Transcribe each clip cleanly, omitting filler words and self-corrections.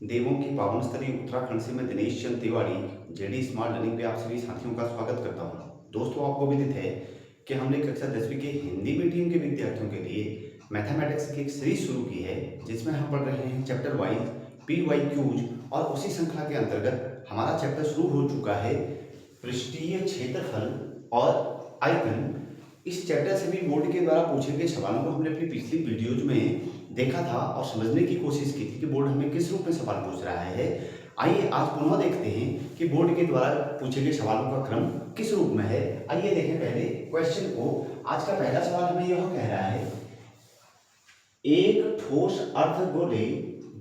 देवों की पावन स्थली उत्तराखंड से मैं Dinesh Chand Tiwari JD smart learning पे आप सभी साथियों का स्वागत करता हूं। दोस्तों, आपको विदित है कि हमने कक्षा 10वीं के हिंदी मीडियम के विद्यार्थियों के लिए मैथमेटिक्स की एक सीरीज शुरू की है, जिसमें हम पढ़ रहे हैं chapter wise P Y Qs. और उसी श्रृंखला के अंतर्गत हमारा चैप्टर शुरू हो चुका है पृष्ठीय क्षेत्रफल और आयतन। इस चैप्टर से भी बोर्ड के द्वारा पूछे गए सवालों को हमने अपनी पिछली वीडियोज में देखा था और समझने की कोशिश की थी कि बोर्ड हमें किस रूप में सवाल पूछ रहा है। आइए आज पुनः देखते हैं कि बोर्ड के द्वारा पूछे गए सवालों का क्रम किस रूप में है। आइए देखें पहले क्वेश्चन को। आज का पहला सवाल हमें यह कह रहा है, एक ठोस अर्धगोले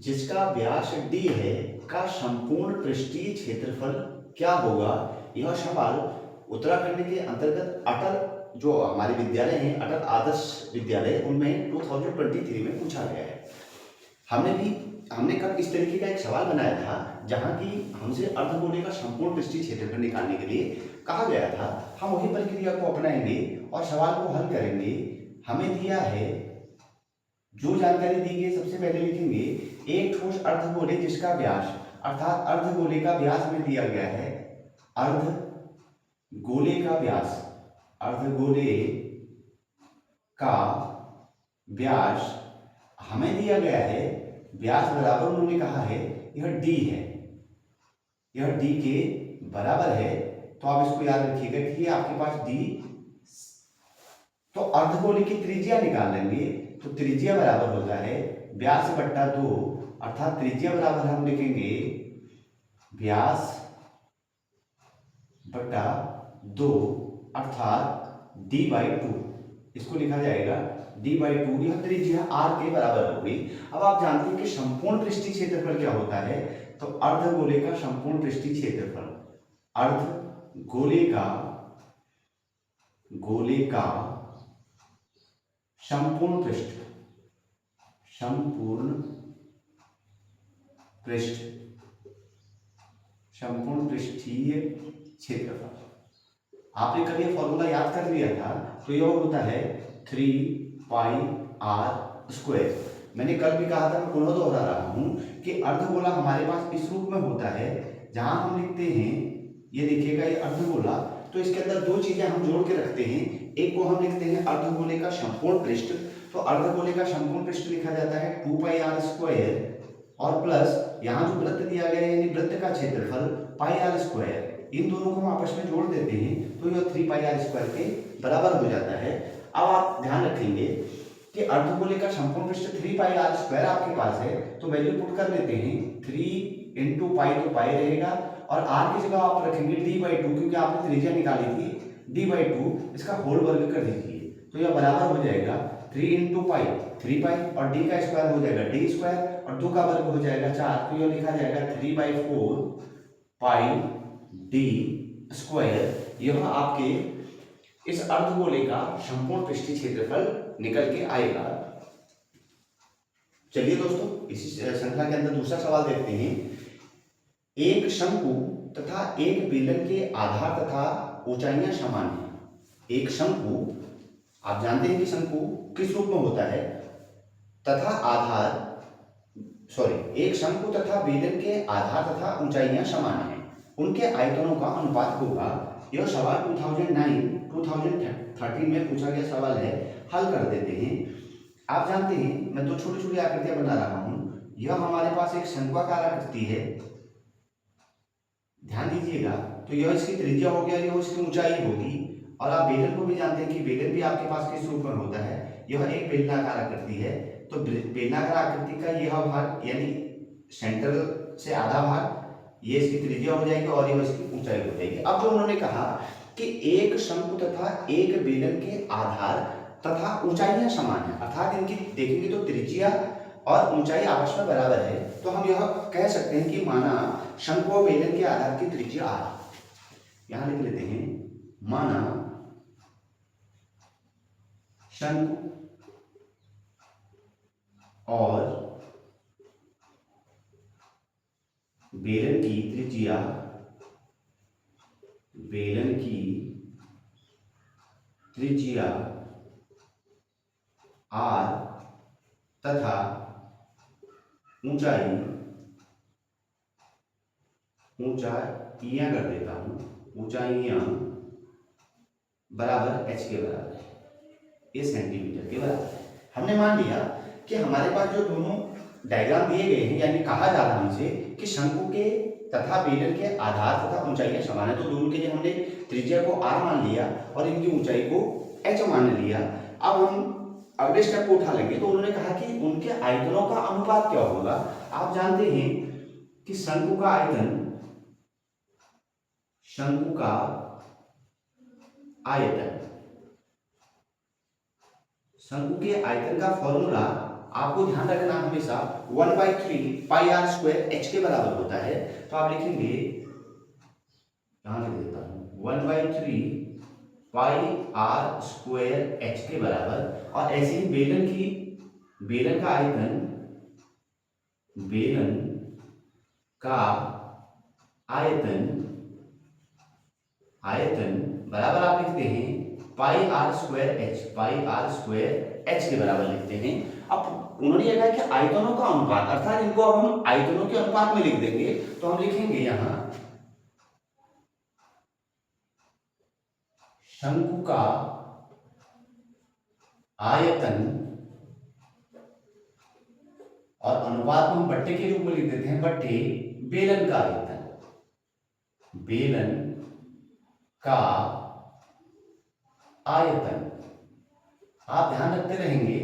जिसका व्यास d है का संपूर्ण पृष्ठीय क्षेत्रफल क्या होगा। यह सवाल उत्तराखंड के अंतर्गत अटल जो हमारे विद्यालय हैं, अटल आदर्श विद्यालय, उनमें 2023 में पूछा गया है। हमने कल इस तरीके का एक सवाल बनाया था जहां की हमसे अर्धगोले का संपूर्ण पृष्ठीय क्षेत्रफल निकालने के लिए कहा गया था। हम वही प्रक्रिया को अपनाएंगे और सवाल को हल करेंगे। हमें दिया है, जो जानकारी दी गई सबसे पहले लिखेंगे एक ठोस अर्धगोले जिसका व्यास, अर्थात अर्धगोले का व्यास हमें दिया गया है। अर्धगोले का व्यास, अर्धगोले का व्यास हमें दिया गया है। व्यास बराबर उन्होंने कहा है यह d है, यह d के बराबर है। तो आप इसको याद रखिएगा कि ये आपके पास d। तो अर्धगोले की त्रिज्या निकाल लेंगे तो त्रिज्या बराबर होता है व्यास बट्टा 2, अर्थात त्रिज्या बराबर हम लिखेंगे व्यास बट्टा 2 अर्थात d/2। इसको लिखा जाएगा d/2। यह त्रिज्या r के बराबर होगी। अब आप जानते हैं कि संपूर्ण पृष्ठीय क्षेत्रफल क्या होता है। तो अर्धगोले का संपूर्ण पृष्ठीय क्षेत्रफल, अर्धगोले का संपूर्ण पृष्ठीय क्षेत्रफल। आपने कभी यह फॉर्मूला याद कर लिया था तो यह होता है 3πr²। मैंने कल भी कहा था, मैं पुनः दोहरा रहा हूं कि अर्धगोला हमारे पास इस रूप में होता है जहां हम लिखते हैं, ये देखिएगा ये अर्धगोला, तो इसके अंदर दो चीजें हम जोड़ के रखते हैं। एक को हम लिखते हैं अर्धगोले का संपूर्ण पृष्ठ। तो अर्धगोले का संपूर्ण पृष्ठ लिखा जाता है 2πr² और प्लस यहाँ जो वृत्त दिया गया है यानी वृत्त का क्षेत्रफल πr²। इन दोनों को हम आपस में जोड़ देते हैं तो यह 3πr² के बराबर हो जाता है। अब आप ध्यान रखेंगे कि अर्धगोले का संपूर्ण पृष्ठ 3πr² आपके पास है, तो वैल्यू पुट कर लेते हैं। 3 इंटू पाई तो पाई रहेगा और r की जगह आप रखेंगे d/2, क्योंकि आपने त्रिज्या निकाली थी d/2। इसका होल वर्ग कर दीजिए तो यह बराबर हो जाएगा 3 इंटू पाई 3π और d का स्क्वायर हो जाएगा d² और 2 का वर्ग हो जाएगा 4। तो यह लिखा जाएगा 3/4 पाई d²। यह आपके इस अर्धगोले का संपूर्ण पृष्ठीय क्षेत्रफल निकल के आएगा। चलिए दोस्तों, इसी श्रृंखला के अंदर दूसरा सवाल देखते हैं। एक शंकु तथा एक बेलन के आधार तथा ऊंचाइयां समान हैं। एक शंकु, आप जानते हैं कि शंकु किस रूप में होता है, तथा एक शंकु तथा बेलन के आधार तथा ऊंचाइयां समान हैं, उनके आयतनों का अनुपात होगा। यह सवाल 2013 में पूछा गया सवाल है। हल कर देते हैं। आप जानते हैं मैं दो छोटी छोटी आकृतियां बना रहा हूं। यह हमारे पास एक शंक्वाकार आकृति है, ध्यान दीजिएगा। तो यह इसकी त्रिज्या हो गया, यह इसकी ऊंचाई होगी। और आप बेलन को भी जानते हैं कि बेलन भी आपके पास किस रूप में होता है, यह एक बेलनाकार आकृति है। तो बेलनाकार आकृति का यह भाग यानी सेंटर से आधा भाग, ये इसकी त्रिज्या हो जाएगी और यह इसकी ऊंचाई हो जाएगी। अब जो उन्होंने कहा कि एक शंकु तथा एक बेलन के आधार तथा ऊंचाइयां समान है, अर्थात इनकी देखेंगे तो त्रिज्या और ऊंचाई आपस में बराबर है, तो हम यह कह सकते हैं कि माना शंकु और बेलन के आधार की त्रिज्या r, यहां लिख लेते हैं माना शंकु और बेलन की त्रिज्या r तथा ऊंचाई ऊंचाइयां कर देता हूं, ऊंचाइयां बराबर h के बराबर है, ये सेंटीमीटर के बराबर है। हमने मान लिया कि हमारे पास जो दोनों डायग्राम दिए गए हैं, यानी कहा जा रहा है हमसे कि शंकु के तथा बेलन के आधार तथा ऊंचाइयां समान है, तो दोनों के लिए हमने त्रिज्या को r मान लिया और इनकी ऊंचाई को h मान लिया। अब हम अगले स्टेप को उठा लेंगे, तो उन्होंने कहा कि उनके आयतनों का अनुपात क्या होगा। आप जानते हैं कि शंकु का आयतन, शंकु का आयतन, शंकु के आयतन का फॉर्मूला आपको ध्यान रखना हमेशा 1/3 पाई आर स्क्वायर एच के बराबर होता है। तो आप लिखेंगे, यहां लिख देता हूं 1/3 पाई आर स्क्वायर एच के बराबर। और ऐसे ही बेलन का आयतन, बेलन का आयतन बराबर आप लिखते हैं pi r square h, pi r square h के बराबर लिखते हैं। अब उन्होंने ये कहा कि आयतनों का अनुपात, अर्थात इनको अब हम आयतनों के अनुपात में लिख देंगे। तो हम लिखेंगे यहां शंकु का आयतन, और अनुपात को हम बट्टे के रूप में लिख देते हैं, बट्टे बेलन का आयतन, बेलन का आयतन। आप ध्यान रखते रहेंगे।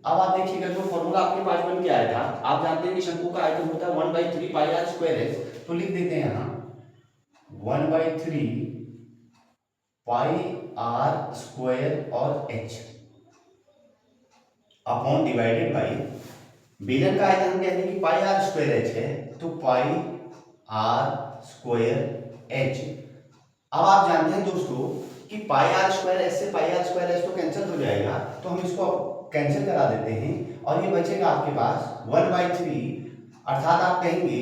अब आप देखिएगा जो फॉर्मूला आपके पास बन के आया था, आप जानते हैं कि शंकु का आयतन होता है 1/3 पाई आर स्क्वायर एच। तो लिख देते हैं यहां 1/3 पाई आर स्क्वायर और एच अपॉन डिवाइडेड बाई बेलन का आयतन हम कहते हैं कि पाई आर स्क्वायर एच है, तो पाई आर स्क्वायर एच। अब आप जानते हैं दोस्तों कि पाई आर स्क्वायर एच से पाई आर स्क्वायर एच तो कैंसिल हो जाएगा, तो हम इसको कैंसिल करा देते हैं और ये बचेगा आपके पास 1/3, अर्थात आप कहेंगे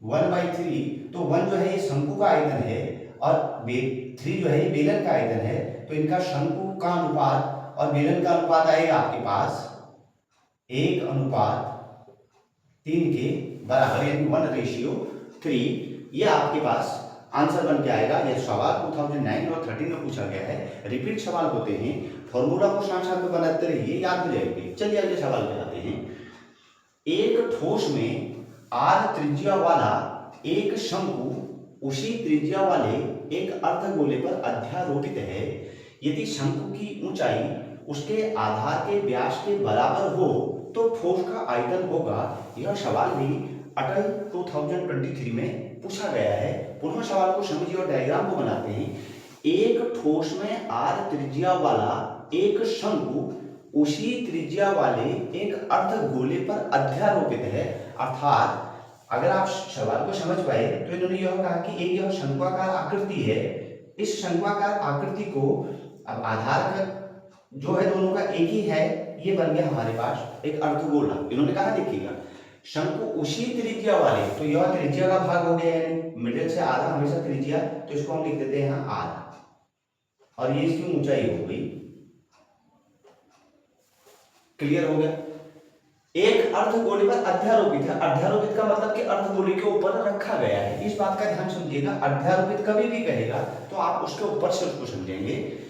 1/3। तो 1 जो है ये शंकु का आयतन है और 3 जो है ये बेलन का आयतन है। तो इनका शंकु का अनुपात और बेलन का अनुपात आएगा आपके पास 1/3 के बराबर, यानी 1:3। ये आपके पास आंसर बन के आएगा। यह सवाल 2009 और 13 में पूछा गया है। रिपीट सवाल होते हैं, फॉर्मूला को साथ साथ में बनाते रहिए, याद हो जाएंगे। चलिए अगले सवाल पे आते हैं। एक ठोस में r त्रिज्या वाला एक शंकु उसी त्रिज्या वाले एक अर्धगोले पर अध्यारोपित है। यदि शंकु की ऊंचाई उसके आधार के व्यास के बराबर हो तो ठोस का आयतन होगा। यह सवाल भी अटल 2023 में पूछा गया है। पुनः सवाल को समझिए और डायग्राम को बनाते हैं। एक ठोस में r त्रिज्या वाला एक शंकु उसी त्रिज्या वाले एक अर्धगोले पर अध्यारोपित है। अर्थात अगर आप सवाल को समझ पाए तो इन्होंने यह कहा कि एक यह शंक्वाकार आकृति है। इस शंक्वाकार आकृति को अब आधार का जो है दोनों का एक ही है, ये बन गया हमारे पास एक अर्धगोला। इन्होंने कहा देखिएगा शंकु उसी त्रिज्या वाले, तो यह त्रिज्या का भाग हो गया, यानी मिडिल से आधा हमेशा त्रिज्या, तो इसको हम लिख देते हैं यहां आर, और ये इसकी ऊंचाई हो गई। क्लियर हो गया। एक अर्धगोले पर अध्यारोपित है। अध्यारोपित का मतलब कि अर्धगोले के ऊपर रखा गया है। इस बात का ध्यान समझिएगा। अध्यारोपित कभी भी कहेगा तो आप उसके ऊपर से उसको समझेंगे।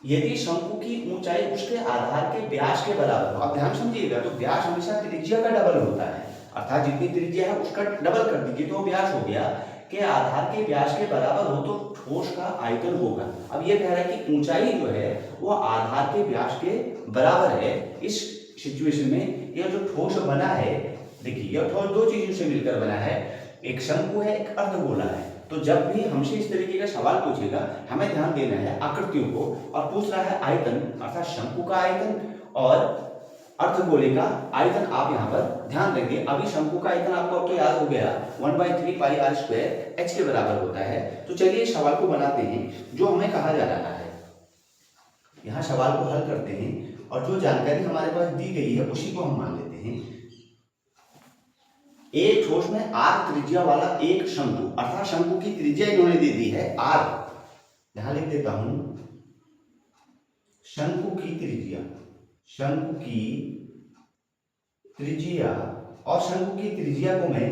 यदि शंकु की ऊंचाई उसके आधार के व्यास के बराबर हो, अब ध्यान समझिएगा, तो व्यास हमेशा त्रिज्या का डबल होता है, अर्थात जितनी त्रिज्या है उसका डबल कर दीजिए तो व्यास हो गया। के आधार के व्यास के बराबर हो तो ठोस का आयतन होगा। अब ये कह रहा है कि ऊंचाई जो है वो आधार के व्यास के बराबर है। इस सिचुएशन में यह जो ठोस बना है, देखिए यह ठोस दो चीजों से मिलकर बना है, एक शंकु है, एक अर्धगोला है। तो जब भी हमसे इस तरीके का सवाल पूछेगा हमें ध्यान देना है आकृतियों को, और पूछ रहा है आयतन, अर्थात शंकु का आयतन और अर्धगोले का आयतन आप यहाँ पर ध्यान देंगे। अभी शंकु का आयतन आपको अब तो याद हो गया 1/3 पाई आर स्क्वायर एच के बराबर होता है। तो चलिए इस सवाल को बनाते हैं जो हमें कहा जा रहा है। यहाँ सवाल को हल करते हैं और जो जानकारी हमारे पास दी गई है उसी को हम मान लेते हैं। एक ठोस में आर त्रिज्या वाला एक शंकु, अर्थात शंकु की त्रिज्या इन्होंने दे दी है आर, यहां लिख देता हूं शंकु की त्रिज्या, शंकु की त्रिज्या, और शंकु की त्रिज्या को मैं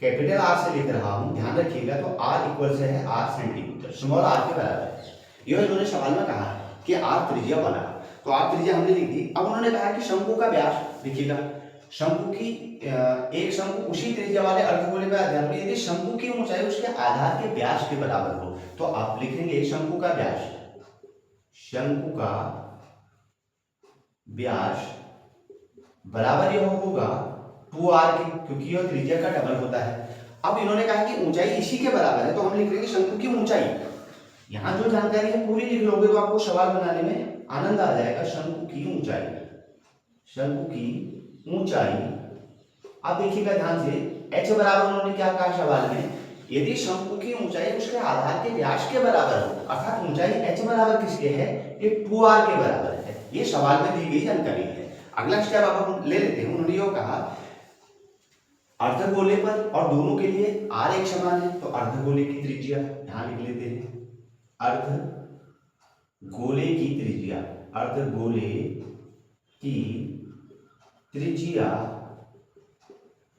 कैपिटल आर से लिख रहा हूं, ध्यान रखिएगा, तो आर इक्वल से है आर सेंटीमीटर, स्मॉल आर के बराबर है। यह उन्होंने सवाल में कहा है कि आर त्रिज्या वाला, तो आर त्रिज्या हमने लिख दी। अब उन्होंने कहा कि शंकु का व्यास लिखिएगा, शंकु की एक शंकु उसी त्रिज्या वाले अर्धगोले पर आधार पर यदि शंकु की ऊंचाई उसके आधार के व्यास के बराबर हो तो आप लिखेंगे शंकु का व्यास, शंकु का व्यास बराबर यह होगा 2r के, क्योंकि यह त्रिज्या का डबल होता है। अब इन्होंने कहा कि ऊंचाई इसी के बराबर है, तो हम लिख लेंगे शंकु की ऊंचाई। यहां जो जानकारी है पूरी लिख लोगे तो आपको सवाल बनाने में आनंद आ जाएगा। शंकु की ऊंचाई, शंकु की ऊंचाई। अब देखिएगा ध्यान से, h बराबर उन्होंने क्या कहा सवाल में, यदि शंकु की ऊंचाई उसके आधार के व्यास के बराबर हो, अर्थात ऊंचाई h बराबर किसके है, ये 2r के बराबर है। ये सवाल में दी गई जानकारी है। अगला स्टेप अब हम ले लेते हैं। उन्होंने ये कहा अर्धगोले पर और दोनों के लिए r एक समान है, तो अर्धगोले की त्रिज्या यहां लिख लेते हैं, अर्धगोले की त्रिज्या, अर्धगोले की त्रिज्या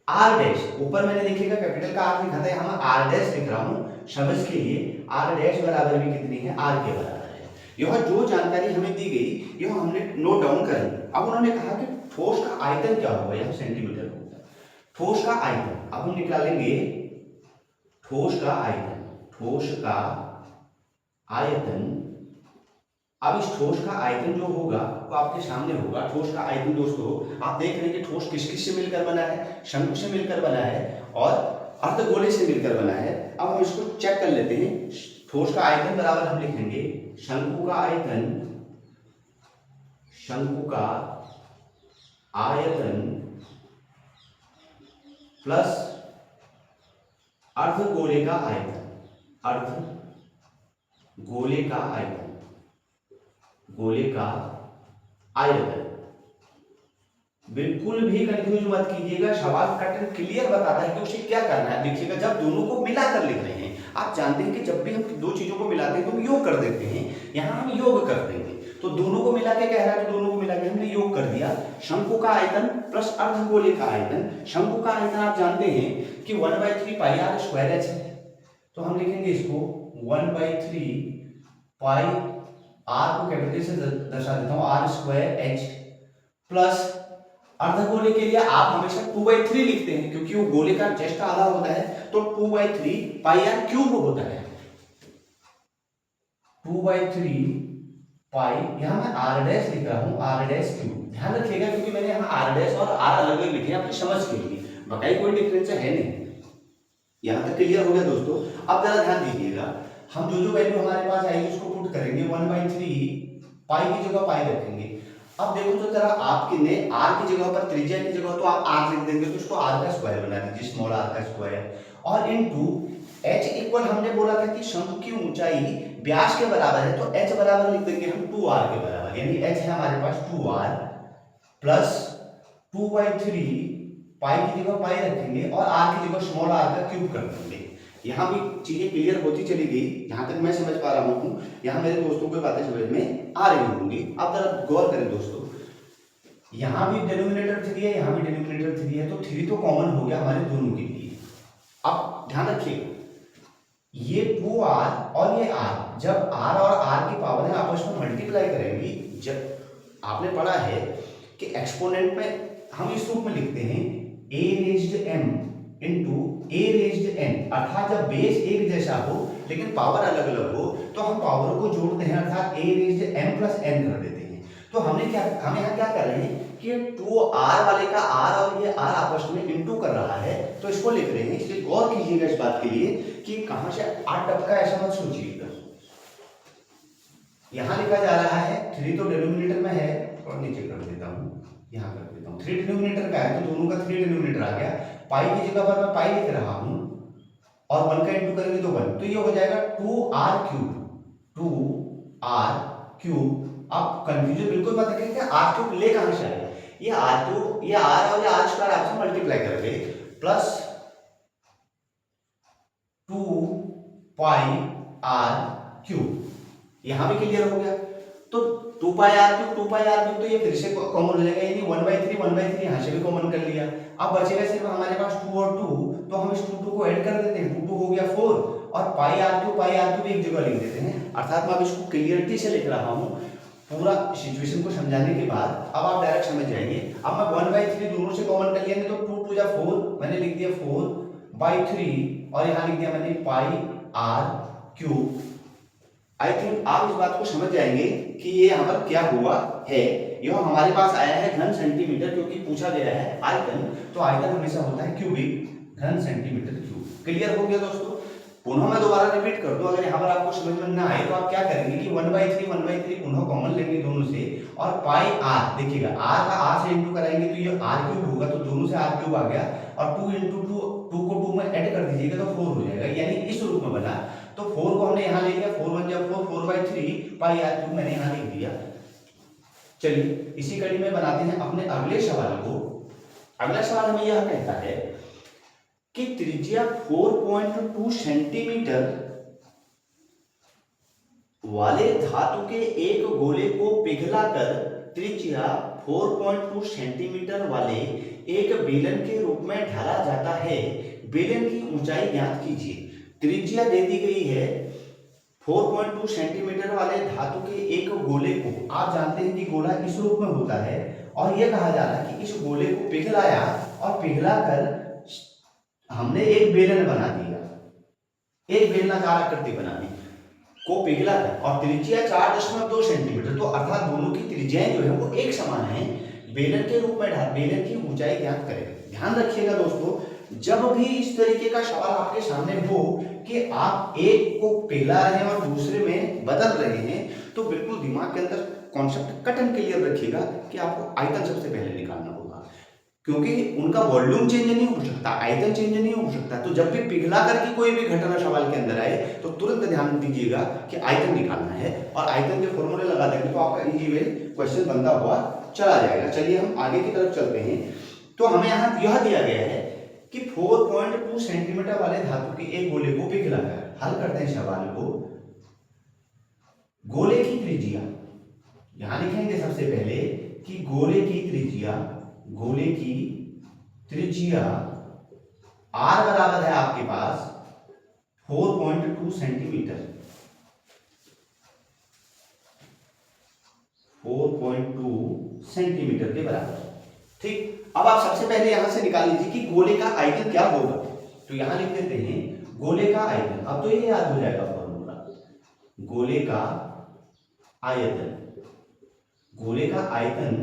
आर डैश, ऊपर मैंने देखिएगा कैपिटल का आर लिखा था, यहां मैं आर डैश लिख रहा हूं समझ के लिए। आर डैश बराबर भी कितनी है, आर के बराबर है। यह जो जानकारी हमें दी गई यह हमने नोट डाउन कर ली। अब उन्होंने कहा कि ठोस का आयतन क्या होगा, यह सेंटीमीटर होगा। ठोस का आयतन अब हम निकालेंगे, ठोस का आयतन, ठोस का आयतन। अब इस ठोस का आयतन जो होगा वो आपके सामने होगा। ठोस का आयतन दोस्तों आप देख रहे हैं कि ठोस किस किस से मिलकर बना है, शंकु से मिलकर बना है और अर्धगोले से मिलकर बना है। अब हम इसको चेक कर लेते हैं। ठोस का आयतन बराबर हम लिखेंगे शंकु का आयतन, शंकु का आयतन प्लस अर्धगोले का आयतन, अर्धगोले का आयतन, गोले का आयतन। बिल्कुल भी कंफ्यूज मत कीजिएगा, सवाल कट एंड क्लियर बताता है कि उसे क्या करना है। देखिएगा जब दोनों को मिलाकर लिख रहे हैं, आप जानते हैं कि जब भी हम दो चीजों को मिलाते हैं तो हम योग कर देते हैं, यहां हम योग कर देंगे। तो दोनों को मिला के कह रहा है तो दोनों को मिला के हमने योग कर दिया। शंकु का आयतन प्लस अर्धगोले का आयतन। शंकु का आयतन आप जानते हैं कि 1/3 पाई आर स्क्वायर एच है, तो हम लिखेंगे इसको 1/3 पाई आर को कैपिटल से दर्शा देता हूं, आर स्क्वायर एच प्लस अर्धगोले के लिए आप हमेशा 2/3 लिखते हैं क्योंकि वो गोले का जस्ट आधा होता है, तो 2/3 पाई आर क्यूब होता है। 2/3 पाई, यहां मैं आर डैश लिख रहा हूं, आर डैश क्यूब। ध्यान रखिएगा क्योंकि मैंने यहां आर डैश और आर अलग अलग लिखे हैं अपनी समझ के लिए, बाकी कोई डिफरेंस है नहीं। यहां तक क्लियर हो गया दोस्तों। अब जरा ध्यान दीजिएगा, हम जो वैल्यू हमारे पास आएगी उसको पुट करेंगे। 1/3 पाई की जगह पाई रखेंगे। अब देखो तो जरा आपके ने आर की जगह पर, त्रिज्या की जगह तो आप आर लिख देंगे, तो इसको आर का स्क्वायर बना दीजिए, स्मॉल आर का स्क्वायर। और इनटू एच इक्वल हमने बोला था कि शंकु की ऊंचाई व्यास के बराबर है, तो एच बराबर लिख देंगे हम 2r के बराबर, यानी एच है हमारे पास 2r प्लस 2/3 पाई की जगह पाई रखेंगे और आर की जगह स्मॉल आर का क्यूब कर देंगे। यहाँ भी चीजें क्लियर होती चली गई, जहां तक मैं समझ पा रहा हूँ। यहाँ मेरे दोस्तों को बातें समझ में आ रही होंगी। अब जरा गौर करें दोस्तों, यहाँ भी डिनोमिनेटर 3 है, यहाँ भी डिनोमिनेटर 3 है, तो 3 तो कॉमन हो गया हमारे दोनों के लिए। अब ध्यान रखिएगा, ये 2r और ये r, जब r और r की पावर है आपस में मल्टीप्लाई करेंगी। जब आपने पढ़ा है कि एक्सपोनेंट में हम इस रूप में लिखते हैं a raised m into a raised n, अर्थात जब बेस एक जैसा हो लेकिन पावर अलग अलग हो तो हम पावर को जोड़ते हैं, अर्थात a raised m plus n कर देते हैं। तो हम यहाँ क्या कर रहे हैं कि 2r वाले का r और ये r आपस में इंटू कर रहा है, तो इसको लिख रहे हैं। इसलिए गौर कीजिएगा इस बात के लिए कि कहां से r टपका, ऐसा मत सोचिएगा। यहां लिखा जा रहा है 3 तो डिनोमिनेटर में है, और नीचे कर देता हूं, यहां कर देता हूं 3 डिनोमिनेटर का है, तो दोनों का 3 डिनोमिनेटर आ गया। पाई की जगह पर मैं पाई लिख रहा हूं और 1 का इंटू करेंगे तो 1, तो ये हो जाएगा 2r क्यूब, 2r क्यूब। आप कंफ्यूजन बिल्कुल मत रखिए कि r क्यूब ले कहां से आया, ये r क्यूब, ये r और ये r स्क्वायर आपसे मल्टीप्लाई करके प्लस 2 पाई r क्यूब, यहां भी क्लियर हो गया। तो 2 पाई r तो ये फिर से कॉमन हो जाएगा, यानी 1/3 यहाँ से भी कॉमन कर लिया। अब बचेगा सिर्फ हमारे पास 2 और 2, तो हम इस 2 को ऐड कर देते हैं, 2 हो गया 4, और पाई r भी एक जगह लिख देते हैं। अर्थात मैं अब इसको क्लियरिटी से लिख रहा हूँ पूरा सिचुएशन को समझाने के बाद। अब आप डायरेक्ट समझ जाएंगे। अब मैं 1/3 दोनों से कॉमन कर लिया, तो 2 2 जा 4, मैंने लिख दिया 4/3, और यहाँ लिख दिया मैंने पाई r³। आई थिंक आप इस बात को समझ जाएंगे कि ये यहाँ पर क्या हुआ है। यह हमारे पास आया है घन सेंटीमीटर, क्योंकि पूछा गया है आयतन, तो आयतन हमेशा होता है क्यूबिक, घन सेंटीमीटर क्यूब। क्लियर हो गया दोस्तों? पुनः मैं दोबारा रिपीट कर दूं, अगर यहाँ पर आपको समझ में ना आए तो आप क्या करेंगे कि 1/3 पुनः कॉमन लेंगे दोनों से, और पाई r, देखिएगा r का r से इंटू कराएंगे तो ये r³ होगा, तो दोनों से r³ आ गया, और 2 × 2 को 2 में ऐड कर दीजिएगा तो 4 हो जाएगा, यानी इस रूप में बना। तो 4 को हमने यहाँ ले लिया, 4 1 जा 4, 4/3 पाई r³ मैंने यहाँ लिख दिया। चलिए इसी कड़ी में बनाते हैं अपने अगले सवाल को। अगला सवाल हमें यह कहता है कि त्रिज्या 4.2 सेंटीमीटर वाले धातु के एक गोले को पिघलाकर त्रिज्या 4.2 सेंटीमीटर वाले एक बेलन के रूप में ढाला जाता है। बेलन की ऊंचाई ज्ञात कीजिए। त्रिज्या दे दी गई है 4.2 सेंटीमीटर वाले धातु के एक गोले को, आप जानते हैं कि गोला इस रूप में होता है, और यह कहा जा रहा है कि इस गोले को पिघलाया और पिघलाकर हमने एक बेलन बना दिया, एक बेलनाकार आकृति बना दी, को पिघला है, और त्रिज्या 4.2 सेंटीमीटर, तो अर्थात दोनों की त्रिज्याएं जो है वो एक समान है। बेलन के रूप में बेलन की ऊंचाई ज्ञात करें। ध्यान रखिएगा दोस्तों, जब भी इस तरीके का सवाल आपके सामने हो कि आप एक को पिघला रहे हैं और दूसरे में बदल रहे हैं, तो बिल्कुल दिमाग के अंदर कॉन्सेप्ट कट एंड क्लियर रखिएगा कि आपको आयतन सबसे पहले निकालना होगा, क्योंकि उनका वॉल्यूम चेंज नहीं हो सकता, आयतन चेंज नहीं हो सकता। तो जब भी पिघला करके कोई भी घटना सवाल के अंदर आए तो तुरंत ध्यान दीजिएगा कि आयतन निकालना है, और आयतन के फॉर्मूले लगा देंगे तो आपका इजी वे क्वेश्चन बनता हुआ चला जाएगा। चलिए हम आगे की तरफ चलते हैं। तो हमें यहाँ यह दिया गया है कि 4.2 सेंटीमीटर वाले धातु के एक गोले को पिघलाकर, हल करते हैं सवाल को। गोले की त्रिज्या यहां लिखेंगे सबसे पहले कि गोले की त्रिज्या r बराबर है आपके पास 4.2 सेंटीमीटर, 4.2 सेंटीमीटर के बराबर। ठीक, अब आप सबसे पहले यहां से निकाल लीजिए कि गोले का आयतन क्या होगा। तो यहां लिख देते हैं गोले का आयतन। अब तो ये याद हो जाएगा फॉर्मूला, गोले का आयतन। गोले का आयतन,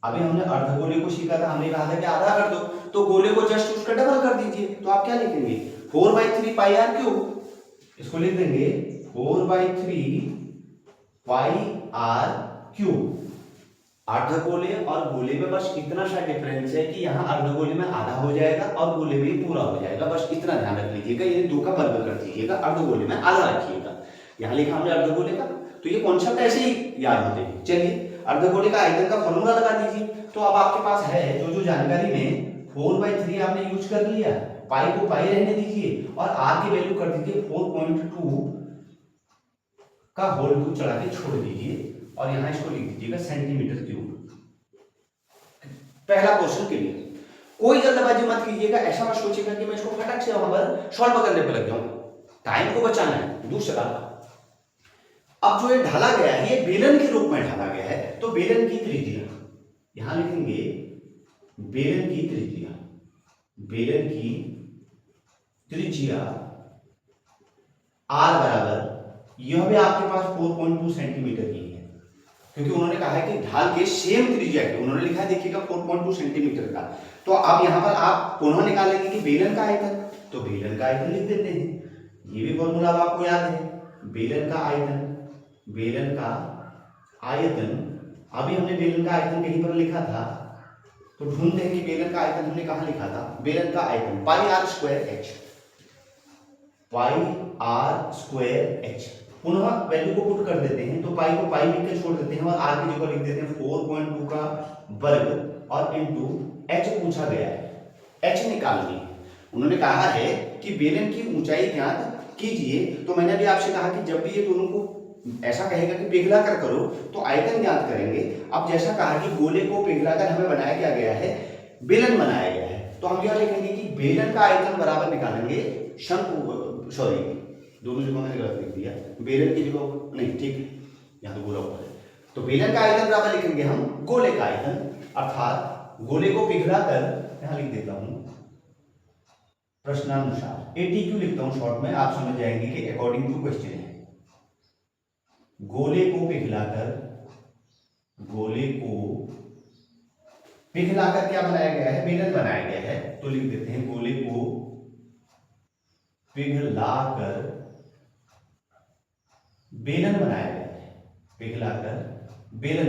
अभी हमने अर्धगोले को सीखा था, हमने कहा था कि आधा कर दो, तो गोले को जस्ट उसका डबल कर दीजिए। तो आप क्या लिखेंगे 4/3 पाई r³, इसको लिख देंगे 4/3 पाई r³। अर्धगोले और गोले में बस इतना सा डिफरेंस है कि यहाँ अर्धगोले में आधा हो जाएगा और गोले में पूरा हो जाएगा, बस इतना ध्यान रख लीजिएगा। ये 2 का वर्ग कर दीजिएगा, अर्धगोले में आधा रखिएगा। यहाँ लिखा हमने अर्धगोले का, तो ये कॉन्सेप्ट ऐसे ही याद होते हैं। चलिए अर्धगोले का आयतन का फॉर्मूला लगा दीजिए। तो अब आपके पास है जो जानकारी में 4/3 आपने यूज कर लिया, पाई को पाई रहने दीजिए और r की वैल्यू कर दीजिए 4.2 का होल 2 चढ़ा के छोड़ दीजिए, और यहां इसको लिख दीजिएगा सेंटीमीटर क्यूब। पहला क्वेश्चन के लिए कोई जल्दबाजी मत कीजिएगा, ऐसा मत सोचिएगा कि मैं इसको फटाक से वहां पर सॉल्व करने पर लग जाऊंगा, टाइम को बचाना है। दूसरा, अब जो ये ढाला गया है ये बेलन के रूप में ढाला गया है, तो बेलन की त्रिज्या यहां लिखेंगे, बेलन की त्रिज्या r बराबर, यह भी आपके पास 4.2 सेंटीमीटर की है, क्योंकि उन्होंने कहा है कि ढाल के सेम त्रिज्या के, उन्होंने लिखा है देखिएगा 4.2 सेंटीमीटर का। तो अब यहां पर आप पुनः निकालेंगे कि बेलन का आयतन, तो बेलन का आयतन लिख देते हैं। ये भी फॉर्मूला आपको याद है, बेलन का आयतन, अभी हमने बेलन का आयतन कहीं पर लिखा था, तो ढूंढते हैं कि बेलन का आयतन हमने कहां लिखा था। बेलन का आयतन पाई r² h, पुनः वैल्यू को पुट कर देते हैं, तो पाई को पाई लिख के छोड़ देते हैं और r की जगह लिख देते हैं 4.2 का वर्ग और इनटू h पूछा गया है, h निकालनी है। उन्होंने कहा है कि बेलन की ऊंचाई ज्ञात कीजिए, तो मैंने अभी आपसे कहा कि जब भी ये दोनों को ऐसा कहेगा कि पिघला कर करो तो आयतन ज्ञात करेंगे। अब जैसा कहा कि गोले को पिघलाकर हमें बनाया क्या गया है, बेलन बनाया गया है, तो हम यह लिखेंगे कि बेलन का आयतन बराबर निकालेंगे शंकु, सॉरी दोनों जगह मैंने गलत लिख दिया, बेलन की जगह नहीं, ठीक है, यहाँ तो गोला ऊपर है, तो बेलन का आयतन बराबर लिखेंगे हम गोले का आयतन, अर्थात गोले को पिघलाकर, यहाँ लिख देता हूं प्रश्नानुसार, ATQ लिखता हूं शॉर्ट में, आप समझ जाएंगे कि अकॉर्डिंग टू क्वेश्चन है। गोले को पिघलाकर क्या बनाया गया है, बेलन बनाया गया है, तो लिख देते हैं गोले को पिघलाकर बेलन बनाया गया है, पिघलाकर बेलन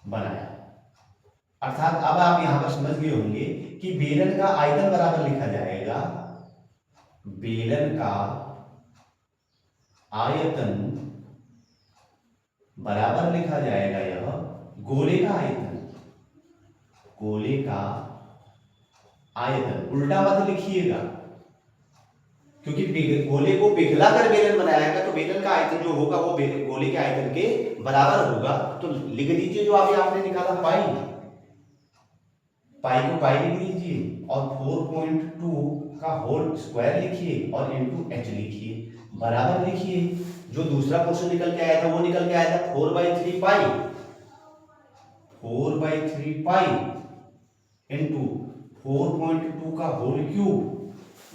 बनाया। अर्थात अब आप यहां पर समझ गए होंगे कि बेलन का आयतन बराबर लिखा जाएगा, बेलन का आयतन बराबर लिखा जाएगा यह गोले का आयतन, उल्टा मत लिखिएगा, क्योंकि गोले को पिघला कर बेलन बनाएगा तो बेलन का आयतन जो होगा वो गोले के आयतन के बराबर होगा। तो लिख दीजिए जो अभी आपने निकाला पाई को पाई लिख दीजिए और 4.2 का होल स्क्वायर लिखिए और इनटू h लिखिए, बराबर लिखिए। जो दूसरा क्वेश्चन निकल के आया था वो निकल के आया था 4/3 पाई इनटू 4.2 का होल क्यूब,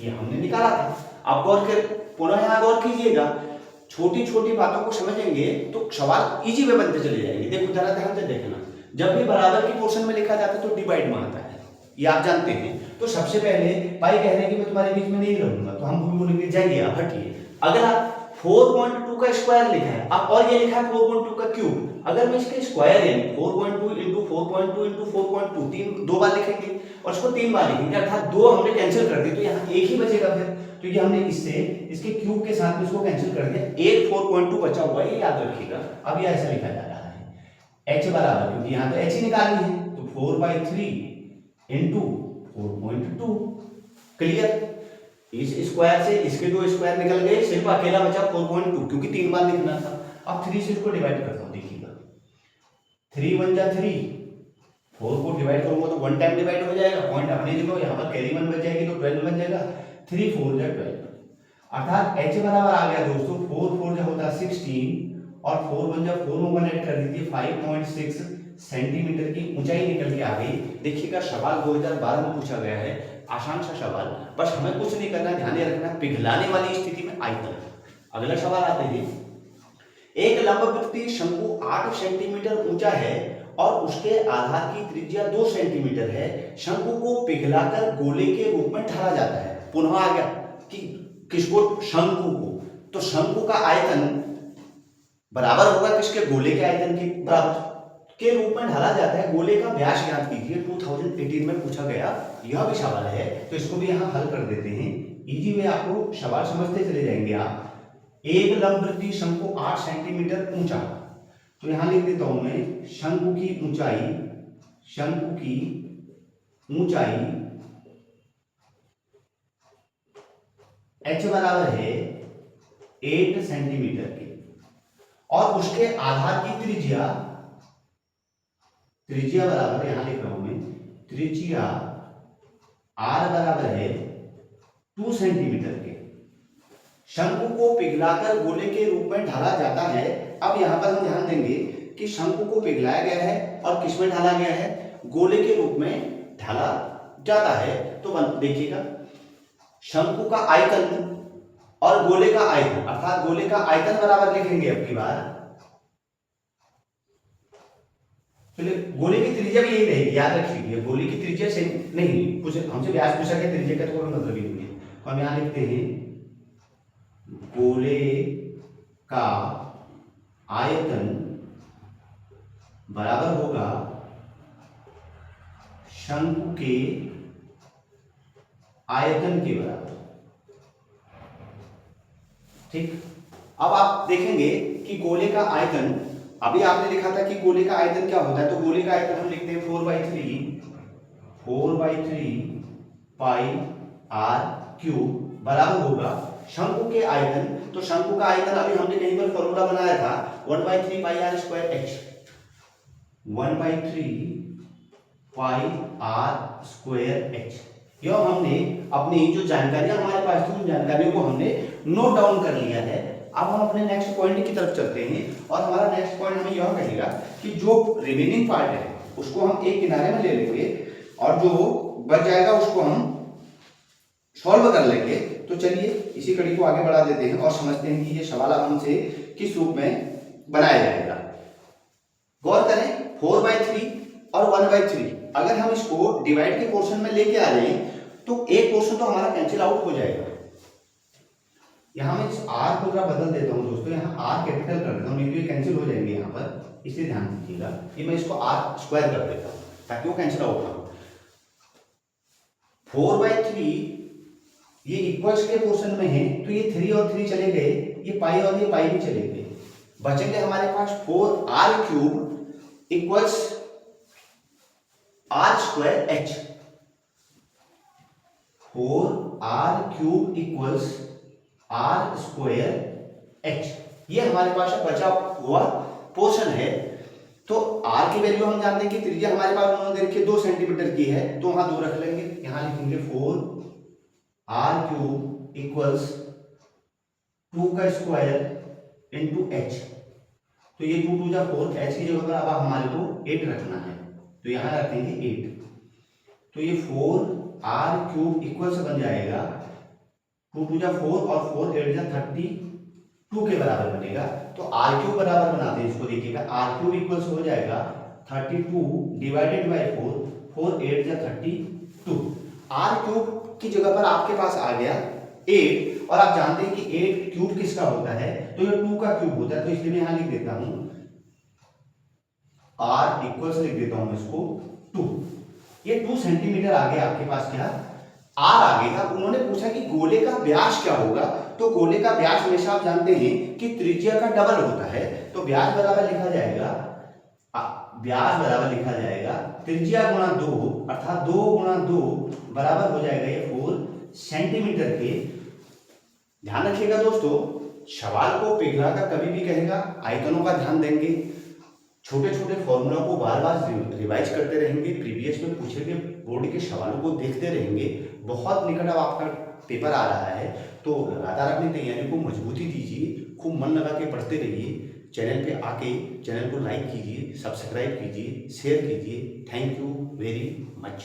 ये हमने निकाला था। आप गौर कर पुनः यहाँ गौर कीजिएगा, छोटी छोटी बातों को समझेंगे तो सवाल इजी में बनते चले जाएंगे। देखो जरा ध्यान से देखना, जब भी बराबर की पोर्शन में लिखा जाता है तो डिवाइड मांगता है, ये आप जानते हैं। तो सबसे पहले पाई कह रहे हैं कि मैं तुम्हारे बीच में नहीं रहूंगा, तो हम बोलेंगे जाइए आप हटिए। अगर आप 4.2 का स्क्वायर लिखा है आप और ये लिखा है 4.2 का क्यूब, अगर मैं इसके स्क्वायर यानी 4.2 इंटू 4.2 इंटू 4.2 दो बार लिखेंगे और इसको 3 बार लिखेंगे, अर्थात 2 हमने कैंसिल कर दिए तो यहाँ एक ही बचेगा फिर, क्योंकि हमने इससे इसके क्यूब के साथ में इसको कैंसिल कर दिया, एक 4.2 बचा हुआ है, ये याद रखिएगा। अब ये ऐसा लिखा जा रहा है h बराबर, क्योंकि यहाँ तो h ही निकालनी है, तो 4/3 इंटू 4.2, क्लियर। इस स्क्वायर से इसके दो स्क्वायर निकल गए, सिर्फ अकेला बचा 4.2, क्योंकि 3 बार लिखना था। अब 3 से इसको डिवाइड करता हूं, देखिएगा 3 1 जा 3, 4 को डिवाइड करूंगा तो 1 टाइम डिवाइड हो जाएगा, पॉइंट अपनी जगह, यहाँ पर कैरी 1 बच जाएगी तो 12 बन जाएगा, 3 4 जा 12, अर्थात h बराबर आ गया दोस्तों 4 4 जा होता है 16 और 4 1 जा 4 में 1 ऐड कर दीजिए 5.6 सेंटीमीटर की ऊंचाई निकल के आ गई। देखिएगा सवाल 2012 में पूछा गया है, आसान सा सवाल, बस हमें कुछ नहीं करना, ध्यान रखना पिघलाने वाली स्थिति में आयतन। अगला सवाल आते हैं, एक लंबवृत्तीय शंकु 8 सेंटीमीटर ऊंचा है और उसके आधार की त्रिज्या 2 सेंटीमीटर है, शंकु को पिघलाकर गोले के रूप में ढाला जाता है। पुनः आ गया कि किसको, शंकु को, तो शंकु का आयतन बराबर होगा किसके, गोले के आयतन के बराबर के रूप में ढाला जाता है। गोले का व्यास ज्ञात कीजिए, 2018 में पूछा गया यह भी सवाल है, तो इसको भी यहाँ हल कर देते हैं। इजी वे आपको सवाल समझते चले जाएंगे आप। एक लंबवृत्तीय शंकु 8 सेंटीमीटर ऊंचा, तो यहां लिख देता हूं मैं शंकु की ऊंचाई h बराबर है 8 सेंटीमीटर की और उसके आधार की त्रिज्या बराबर, यहां लिख रहा हूं मैं, त्रिज्या r बराबर है 2 सेंटीमीटर के। शंकु को पिघलाकर गोले के रूप में ढाला जाता है। अब यहां पर हम ध्यान देंगे कि शंकु को पिघलाया गया है और किसमें ढाला गया है, गोले के रूप में ढाला जाता है। तो देखिएगा शंकु का आयतन और गोले का आयतन, अर्थात गोले का आयतन बराबर लिखेंगे अब की बार, चलिए गोले की त्रिज्या भी यही रहेगी, याद रखिए गोले की त्रिज्या से नहीं, कुछ हमसे व्यास पूछा गया, त्रिज्या का तो कोई मतलब ही नहीं है। तो हम यहां लिखते हैं गोले का आयतन बराबर होगा शंकु के आयतन के बराबर, ठीक। अब आप देखेंगे कि गोले का आयतन, अभी आपने लिखा था कि गोले का आयतन क्या होता है, तो गोले का आयतन हम लिखते हैं 4/3 पाई r क्यूब बराबर होगा शंकु के आयतन तो शंकु का आयतन अभी हमने कहीं पर फॉर्मूला बनाया था 1/3 pi r square h, 1/3 pi r square h. यह हमने अपनी जो जानकारियां हमारे पास थी उन जानकारियों को हमने नोट डाउन कर लिया है। अब हम अपने नेक्स्ट पॉइंट की तरफ चलते हैं और हमारा नेक्स्ट पॉइंट हमें यह कहेगा कि जो रिमेनिंग पार्ट है उसको हम एक किनारे में ले लेंगे और जो बच जाएगा उसको हम सॉल्व कर लेंगे। तो चलिए इसी कड़ी को आगे बढ़ा देते हैं और समझते हैं कि ये सवाल अब हमसे किस रूप में बनाया जाएगा। गौर करें 4/3 और 1/3 अगर हम इसको डिवाइड के पोर्शन में लेके आ जाए तो एक पोर्शन तो हमारा कैंसिल आउट हो जाएगा। यहां मैं इस r को जरा बदल देता हूं दोस्तों, यहां r कैपिटल कर देता हूं, नहीं तो ये कैंसिल हो जाएंगे यहां पर, इसलिए ध्यान दीजिएगा कि मैं इसको r स्क्वायर कर देता हूं ताकि वो कैंसिल आउट ना हो। 4/3 ये इक्वल्स के पोर्शन में है तो ये 3 और 3 चले गए, ये पाई और ये पाई भी चले गए, बचेंगे हमारे पास 4r³ equals r square h, 4r³ equals r square h। ये हमारे पास बचा हुआ पोर्शन है। तो r की वैल्यू हम जानते हैं कि त्रिज्या हमारे पास उन्होंने दे रखी है 2 सेंटीमीटर की है, तो वहां 2 रख लेंगे, यहां लिखेंगे 4r³ इक्वल्स 2 का स्क्वायर इंटू h। तो ये 2 2 जा 4, h की जगह पर अब हमारे को 8 रखना है, तो यहां रखेंगे 8। तो ये 4r³ इक्वल से बन जाएगा 2 2 जा 4 और 4 8 जा 32 के बराबर बनेगा। तो r³ बराबर बनाते हैं इसको, देखिएगा r³ इक्वल्स हो जाएगा 32 डिवाइडेड बाय 4, 4 8 जा 32। r³ की जगह पर आपके पास आ गया 8 और आप जानते हैं कि 8 क्यूब किसका होता है, तो ये 2 का क्यूब होता है, तो इसलिए मैं यहां लिख देता हूं r इक्वल्स लिख देता हूं इसको 2। ये 2 सेंटीमीटर आ गया आपके पास क्या r आ गया। उन्होंने पूछा कि गोले का व्यास क्या होगा, तो गोले का व्यास हमेशा आप जानते हैं कि त्रिज्या का डबल होता है, तो व्यास बराबर लिखा जाएगा, व्यास बराबर लिखा जाएगा त्रिज्या गुणा 2 अर्थात 2 गुणा 2 बराबर हो जाएगा ये 4 सेंटीमीटर के। ध्यान रखिएगा दोस्तों, सवाल को पिघलाकर कभी भी कहेगा, आयतनों का ध्यान देंगे, छोटे छोटे फॉर्मूला को बार बार रिवाइज करते रहेंगे, प्रीवियस में पूछे गए बोर्ड के सवालों को देखते रहेंगे। बहुत निकट अब आपका पेपर आ रहा है, तो लगातार अपनी तैयारी को मजबूती दीजिए, खूब मन लगा के पढ़ते रहिए। चैनल पे आके चैनल को लाइक कीजिए, सब्सक्राइब कीजिए, शेयर कीजिए। Thank you very much.